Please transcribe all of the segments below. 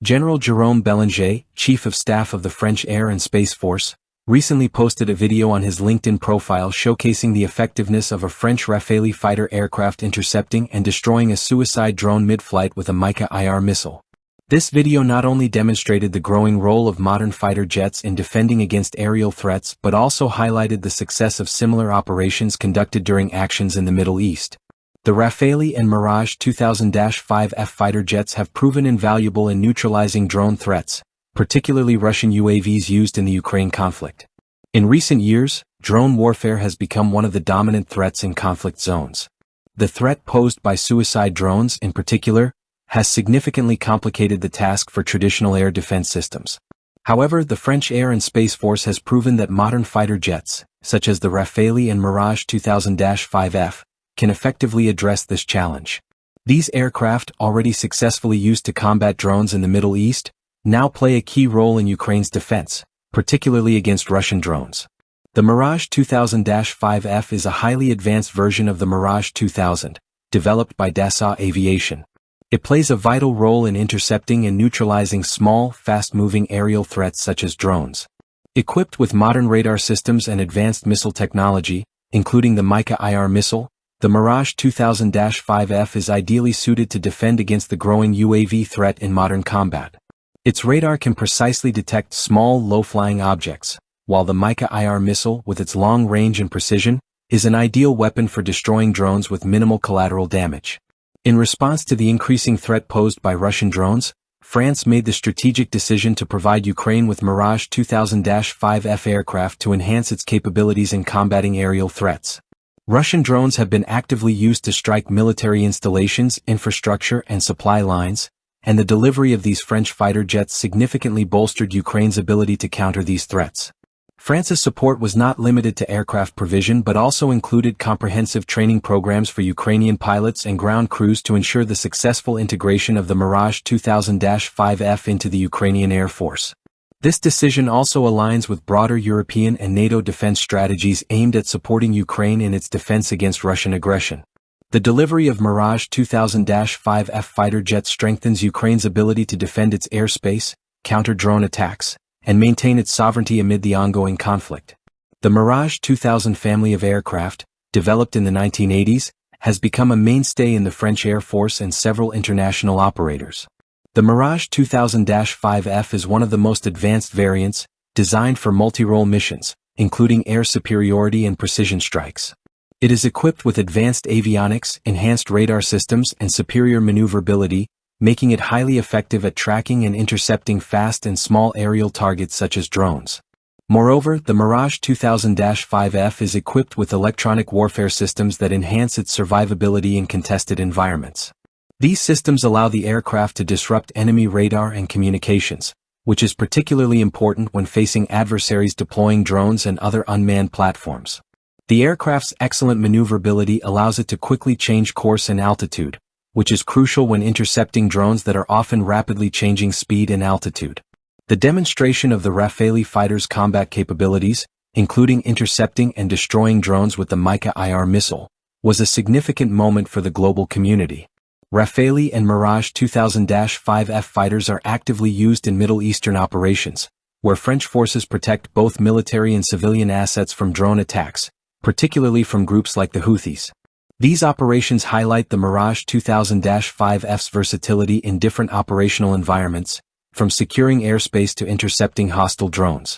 General Jérôme Bélanger, Chief of Staff of the French Air and Space Force, recently posted a video on his LinkedIn profile showcasing the effectiveness of a French Rafale fighter aircraft intercepting and destroying a suicide drone mid-flight with a MICA IR missile. This video not only demonstrated the growing role of modern fighter jets in defending against aerial threats but also highlighted the success of similar operations conducted during actions in the Middle East. The Rafale and Mirage 2000-5F fighter jets have proven invaluable in neutralizing drone threats, particularly Russian UAVs used in the Ukraine conflict. In recent years, drone warfare has become one of the dominant threats in conflict zones. The threat posed by suicide drones, in particular, has significantly complicated the task for traditional air defense systems. However, the French Air and Space Force has proven that modern fighter jets, such as the Rafale and Mirage 2000-5F, can effectively address this challenge. These aircraft, already successfully used to combat drones in the Middle East, now play a key role in Ukraine's defense, particularly against Russian drones. The Mirage 2000-5F is a highly advanced version of the Mirage 2000, developed by Dassault Aviation. It plays a vital role in intercepting and neutralizing small, fast-moving aerial threats such as drones. Equipped with modern radar systems and advanced missile technology, including the MICA IR missile, the Mirage 2000-5F is ideally suited to defend against the growing UAV threat in modern combat. Its radar can precisely detect small, low-flying objects, while the MICA IR missile, with its long range and precision, is an ideal weapon for destroying drones with minimal collateral damage. In response to the increasing threat posed by Russian drones, France made the strategic decision to provide Ukraine with Mirage 2000-5F aircraft to enhance its capabilities in combating aerial threats. Russian drones have been actively used to strike military installations, infrastructure, and supply lines, and the delivery of these French fighter jets significantly bolstered Ukraine's ability to counter these threats. France's support was not limited to aircraft provision but also included comprehensive training programs for Ukrainian pilots and ground crews to ensure the successful integration of the Mirage 2000-5F into the Ukrainian Air Force. This decision also aligns with broader European and NATO defense strategies aimed at supporting Ukraine in its defense against Russian aggression. The delivery of Mirage 2000-5F fighter jets strengthens Ukraine's ability to defend its airspace, counter drone attacks, and maintain its sovereignty amid the ongoing conflict. The Mirage 2000 family of aircraft, developed in the 1980s, has become a mainstay in the French Air Force and several international operators. The Mirage 2000-5F is one of the most advanced variants, designed for multi-role missions, including air superiority and precision strikes. It is equipped with advanced avionics, enhanced radar systems, and superior maneuverability, making it highly effective at tracking and intercepting fast and small aerial targets such as drones. Moreover, the Mirage 2000-5F is equipped with electronic warfare systems that enhance its survivability in contested environments. These systems allow the aircraft to disrupt enemy radar and communications, which is particularly important when facing adversaries deploying drones and other unmanned platforms. The aircraft's excellent maneuverability allows it to quickly change course and altitude, which is crucial when intercepting drones that are often rapidly changing speed and altitude. The demonstration of the Rafale fighter's combat capabilities, including intercepting and destroying drones with the MICA IR missile, was a significant moment for the global community. Rafale and Mirage 2000-5F fighters are actively used in Middle Eastern operations, where French forces protect both military and civilian assets from drone attacks, particularly from groups like the Houthis. These operations highlight the Mirage 2000-5F's versatility in different operational environments, from securing airspace to intercepting hostile drones.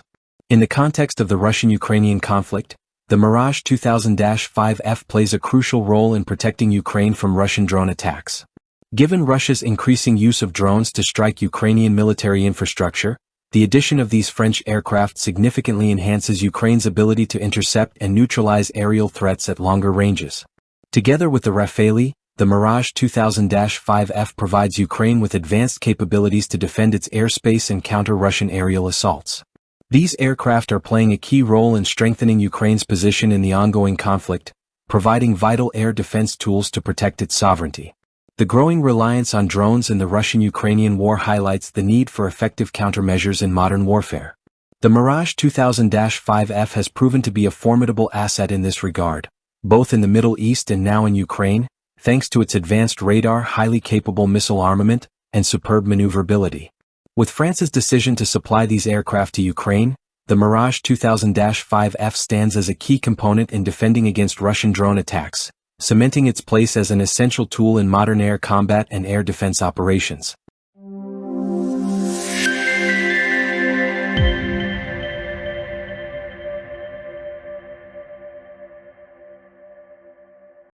In the context of the Russian-Ukrainian conflict, the Mirage 2000-5F plays a crucial role in protecting Ukraine from Russian drone attacks. Given Russia's increasing use of drones to strike Ukrainian military infrastructure, the addition of these French aircraft significantly enhances Ukraine's ability to intercept and neutralize aerial threats at longer ranges. Together with the Rafale, the Mirage 2000-5F provides Ukraine with advanced capabilities to defend its airspace and counter Russian aerial assaults. These aircraft are playing a key role in strengthening Ukraine's position in the ongoing conflict, providing vital air defense tools to protect its sovereignty. The growing reliance on drones in the Russian-Ukrainian war highlights the need for effective countermeasures in modern warfare. The Mirage 2000-5F has proven to be a formidable asset in this regard, both in the Middle East and now in Ukraine, thanks to its advanced radar, highly capable missile armament, and superb maneuverability. With France's decision to supply these aircraft to Ukraine, the Mirage 2000-5F stands as a key component in defending against Russian drone attacks, cementing its place as an essential tool in modern air combat and air defense operations.